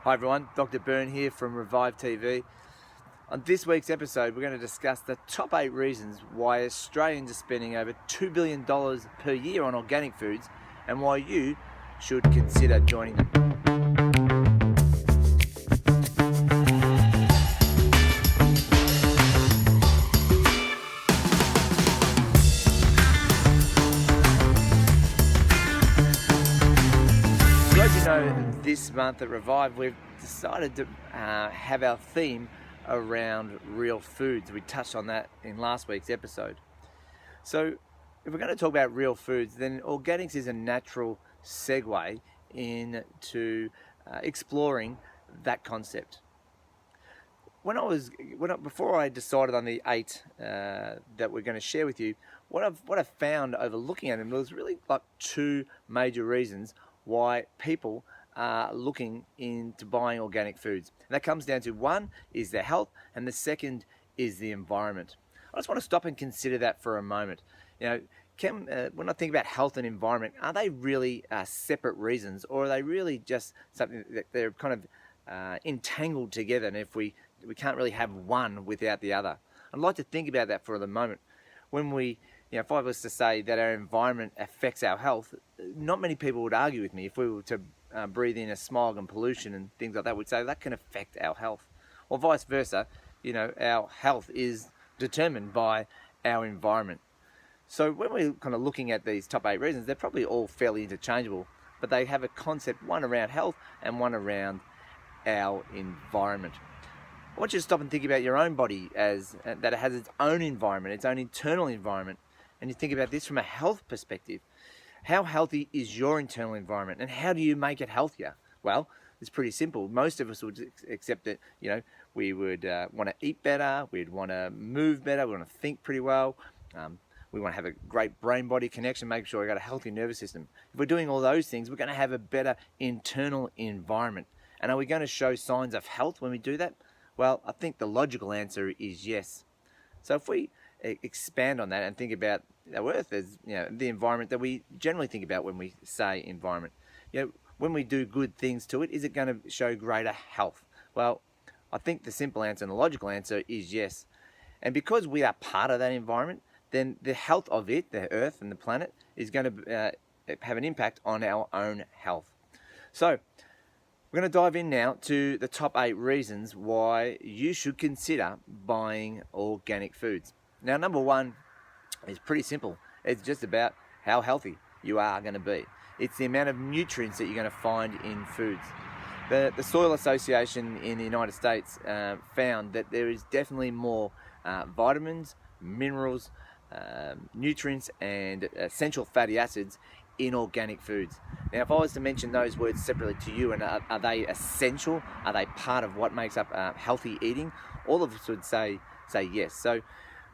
Hi everyone, Dr. Byrne here from Revive TV. On this week's episode, we're going to discuss the top 8 reasons why Australians are spending over $2 billion per year on organic foods and why you should consider joining them. So as you know, this month at Revive, we've decided to have our theme around real foods. We touched on that in last week's episode. So if we're going to talk about real foods, then organics is a natural segue into exploring that concept. Before I decided on the 8 that we're going to share with you, what I've found over looking at them was really like 2 major reasons why people are looking into buying organic foods. And that comes down to, one is their health, and the second is the environment. I just want to stop and consider that for a moment. You know, when I think about health and environment, are they really separate reasons, or are they really just something that they're kind of entangled together, and if we can't really have one without the other? I'd like to think about that for the moment. If I was to say that our environment affects our health, not many people would argue with me. If we were to breathe in a smog and pollution and things like that, would say that can affect our health. Or vice versa, our health is determined by our environment. So when we're kind of looking at these top 8 reasons, they're probably all fairly interchangeable, but they have a concept, one around health and one around our environment. I want you to stop and think about your own body as that it has its own environment, its own internal environment. And you think about this from a health perspective. How healthy is your internal environment, and how do you make it healthier? Well, it's pretty simple. Most of us would accept that, we would want to eat better, we'd want to move better, we want to think pretty well, we want to have a great brain-body connection, make sure we've got a healthy nervous system. If we're doing all those things, we're going to have a better internal environment. And are we going to show signs of health when we do that? Well, I think the logical answer is yes. So if we expand on that and think about our Earth as the environment that we generally think about when we say environment, when we do good things to it, is it going to show greater health? Well, I think the simple answer and the logical answer is yes. And because we are part of that environment, then the health of it, the Earth and the planet, is going to have an impact on our own health. So we're going to dive in now to the top 8 reasons why you should consider buying organic foods. Now, number 1 is pretty simple. It's just about how healthy you are going to be. It's the amount of nutrients that you're going to find in foods. The Soil Association in the United States found that there is definitely more vitamins, minerals, nutrients, and essential fatty acids in organic foods. Now, if I was to mention those words separately to you, and are they essential? Are they part of what makes up healthy eating? All of us would say yes. So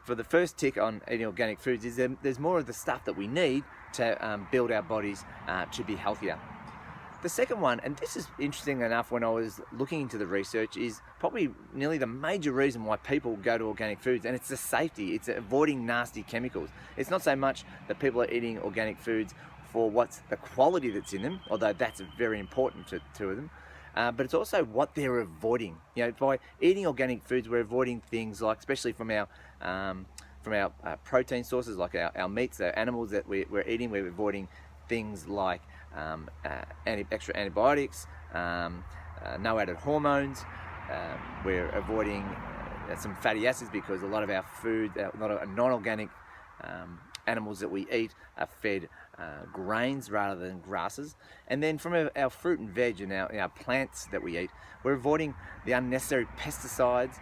for the first tick on eating organic foods is there's more of the stuff that we need to build our bodies to be healthier. The second one, and this is interesting enough when I was looking into the research, is probably nearly the major reason why people go to organic foods, and it's the safety. It's avoiding nasty chemicals. It's not so much that people are eating organic foods for what's the quality that's in them, although that's very important to them, but it's also what they're avoiding. By eating organic foods, we're avoiding things like, especially from our protein sources, like our meats, the animals that we're eating, we're avoiding things like extra antibiotics, no added hormones. We're avoiding some fatty acids because a lot of our food, a lot of non-organic animals that we eat are fed grains rather than grasses. And then from our fruit and veg and our plants that we eat, we're avoiding the unnecessary pesticides,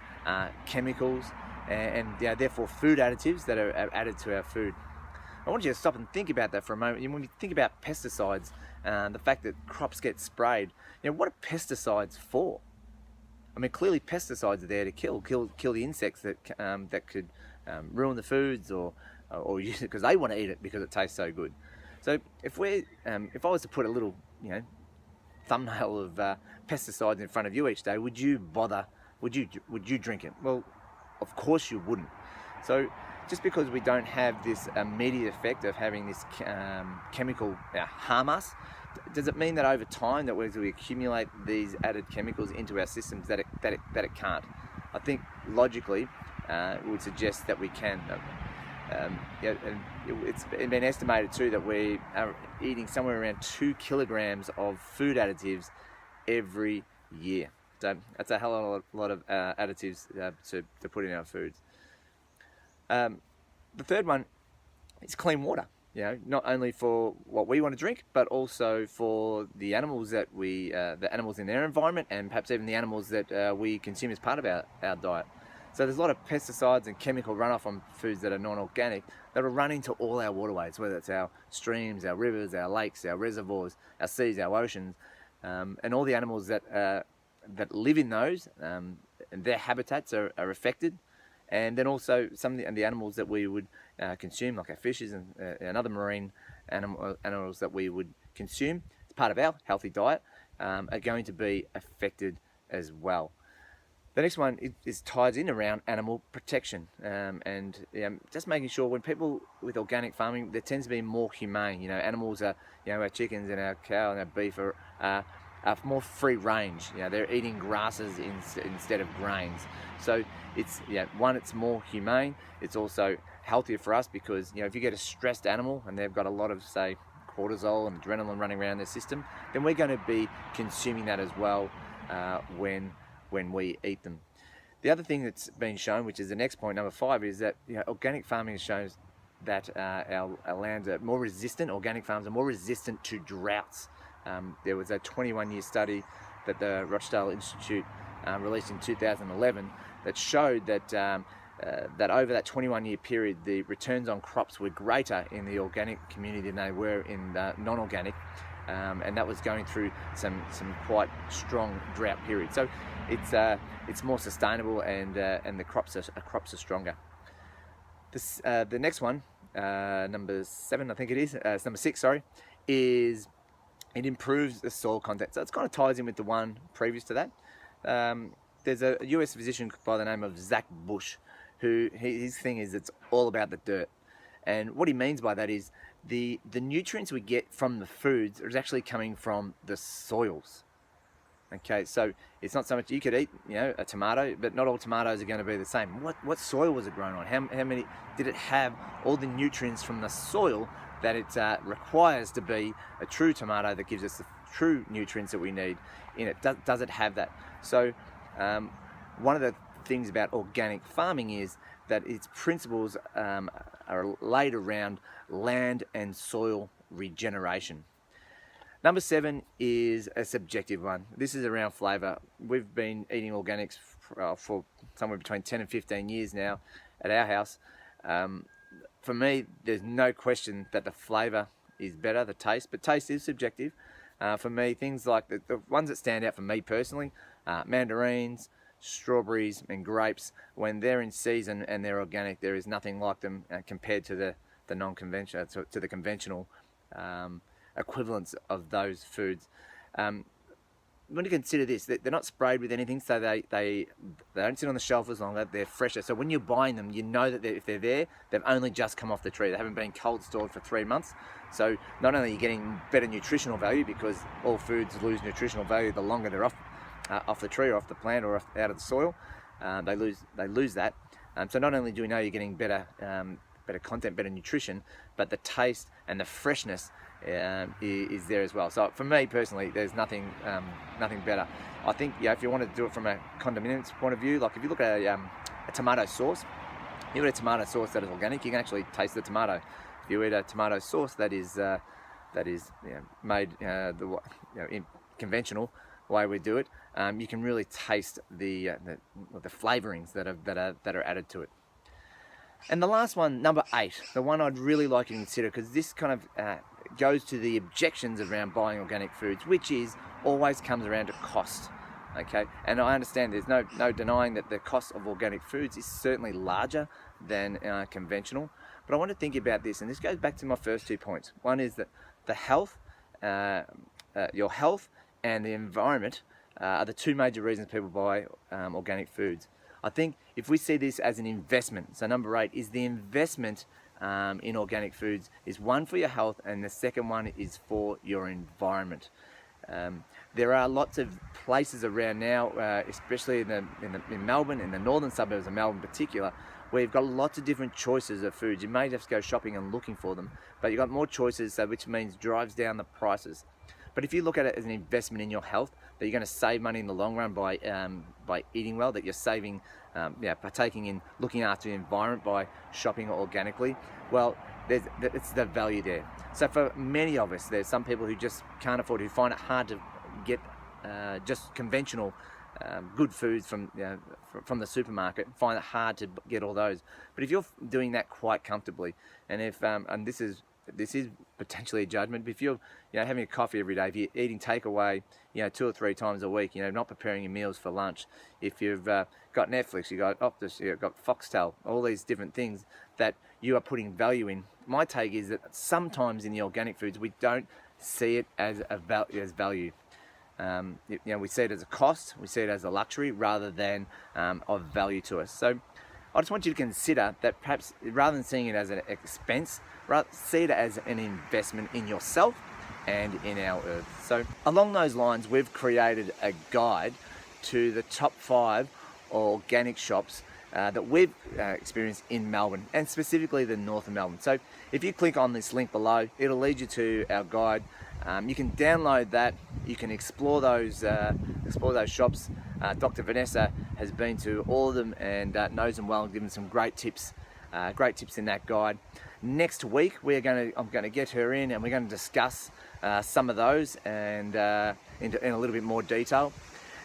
chemicals, and therefore food additives that are added to our food. I want you to stop and think about that for a moment. When you think about pesticides, the fact that crops get sprayed, what are pesticides for? I mean, clearly pesticides are there to kill the insects that could ruin the foods or use it because they want to eat it because it tastes so good. So if I was to put a little thumbnail of pesticides in front of you each day, would you bother? Would you drink it? Well, of course you wouldn't. So just because we don't have this immediate effect of having this chemical harm us, Does it mean that over time that as we accumulate these added chemicals into our systems that it can't? I think logically it would suggest that we can. Yeah, and it's been estimated too that we are eating somewhere around 2 kilograms of food additives every year. So that's a hell of a lot of additives to put in our foods. The third one is clean water. You know, not only for what we want to drink, but also for the animals that the animals in their environment, and perhaps even the animals that we consume as part of our diet. So there's a lot of pesticides and chemical runoff on foods that are non-organic that are run into all our waterways, whether it's our streams, our rivers, our lakes, our reservoirs, our seas, our oceans, and all the animals that live in those, and their habitats are affected. And then also some of the animals that we would consume, like our fishes and other marine animals that we would consume as part of our healthy diet, are going to be affected as well. The next one is ties in around animal protection, and just making sure when people with organic farming, there tends to be more humane. You know, animals are, our chickens and our cow and our beef are more free range. You know, they're eating grasses instead of grains. So it's it's more humane. It's also healthier for us because if you get a stressed animal and they've got a lot of, say, cortisol and adrenaline running around their system, then we're going to be consuming that as well when we eat them. The other thing that's been shown, which is the next point, number 5, is that organic farming shows that our lands are more resistant. Organic farms are more resistant to droughts. There was a 21-year study that the Rochdale Institute released in 2011 that showed that that over that 21-year period, the returns on crops were greater in the organic community than they were in the non-organic, and that was going through some quite strong drought periods. So it's more sustainable, and the crops are stronger. The next one, number 7, I think it is. It's number 6, sorry, is it improves the soil content. So it kind of ties in with the one previous to that. There's a US physician by the name of Zach Bush, his thing is it's all about the dirt. And what he means by that is the nutrients we get from the foods is actually coming from the soils. Okay, so it's not so much, you could eat, a tomato, but not all tomatoes are going to be the same. What soil was it grown on? How many did it have? All the nutrients from the soil that it requires to be a true tomato that gives us the true nutrients that we need in it. Does it have that? So one of the things about organic farming is that its principles are laid around land and soil regeneration. Number 7 is a subjective one. This is around flavour. We've been eating organics for somewhere between 10 and 15 years now at our house. For me, there's no question that the flavour is better, the taste, but taste is subjective. For me, things like the ones that stand out for me personally, mandarins, strawberries and grapes, when they're in season and they're organic, there is nothing like them compared to the non-conventional, to the conventional equivalents of those foods. When you consider this, they're not sprayed with anything, so they don't sit on the shelf as long, they're fresher. So when you're buying them, you know that if they're there, they've only just come off the tree. They haven't been cold stored for 3 months. So not only are you getting better nutritional value, because all foods lose nutritional value the longer they're off the tree or off the plant or out of the soil, they lose that. So not only do we know you're getting better content, better nutrition, but the taste and the freshness is there as well. So for me personally, there's nothing better. I think if you want to do it from a condiments point of view, like if you look at a tomato sauce, you eat a tomato sauce that is organic, you can actually taste the tomato. If you eat a tomato sauce that is made in conventional way we do it, you can really taste the flavorings that are added to it. And the last one, number 8, the one I'd really like you to consider, because this kind of goes to the objections around buying organic foods, which is always comes around to cost. Okay, and I understand there's no denying that the cost of organic foods is certainly larger than conventional. But I want to think about this, and this goes back to my first 2 points. One is that the health, your health, and the environment are the 2 major reasons people buy organic foods. I think if we see this as an investment, so number 8 is the investment in organic foods is one for your health, and the second one is for your environment. There are lots of places around now, especially in Melbourne, in the northern suburbs of Melbourne in particular, where you've got lots of different choices of foods. You may have to go shopping and looking for them, but you've got more choices, which means drives down the prices. But if you look at it as an investment in your health, that you're going to save money in the long run by eating well, that you're saving, partaking in looking after the environment by shopping organically, well, it's the value there. So for many of us, there's some people who just can't afford, who find it hard to get just conventional good foods from the supermarket, find it hard to get all those. But if you're doing that quite comfortably, and if and this is potentially a judgment, but if you're having a coffee every day, if you're eating takeaway 2 or 3 times a week, not preparing your meals for lunch, if you've got Netflix, you've got Optus, you've got Foxtel, all these different things that you are putting value in, my take is that sometimes in the organic foods we don't see it as value. We see it as a cost, we see it as a luxury rather than of value to us. So I just want you to consider that perhaps rather than seeing it as an expense, see it as an investment in yourself and in our earth. So along those lines, we've created a guide to the top 5 organic shops that we've experienced in Melbourne, and specifically the north of Melbourne. So if you click on this link below, it'll lead you to our guide. You can download that, you can explore those shops. Dr. Vanessa has been to all of them and knows them well, and given some great tips in that guide. Next week I'm going to get her in, and we're going to discuss some of those and in a little bit more detail.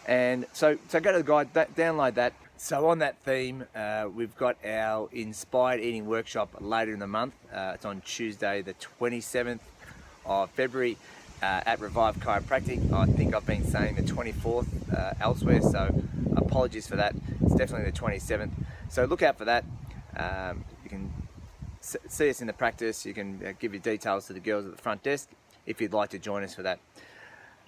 And so go to the guide, download that. So on that theme, we've got our Inspired Eating Workshop later in the month. It's on Tuesday the 27th of February at Revive Chiropractic. I think I've been saying the 24th elsewhere, so apologies for that. It's definitely the 27th. So look out for that. You can see us in the practice. You can give your details to the girls at the front desk if you'd like to join us for that.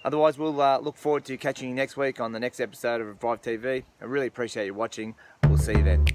Otherwise, we'll look forward to catching you next week on the next episode of Revive TV. I really appreciate you watching. We'll see you then.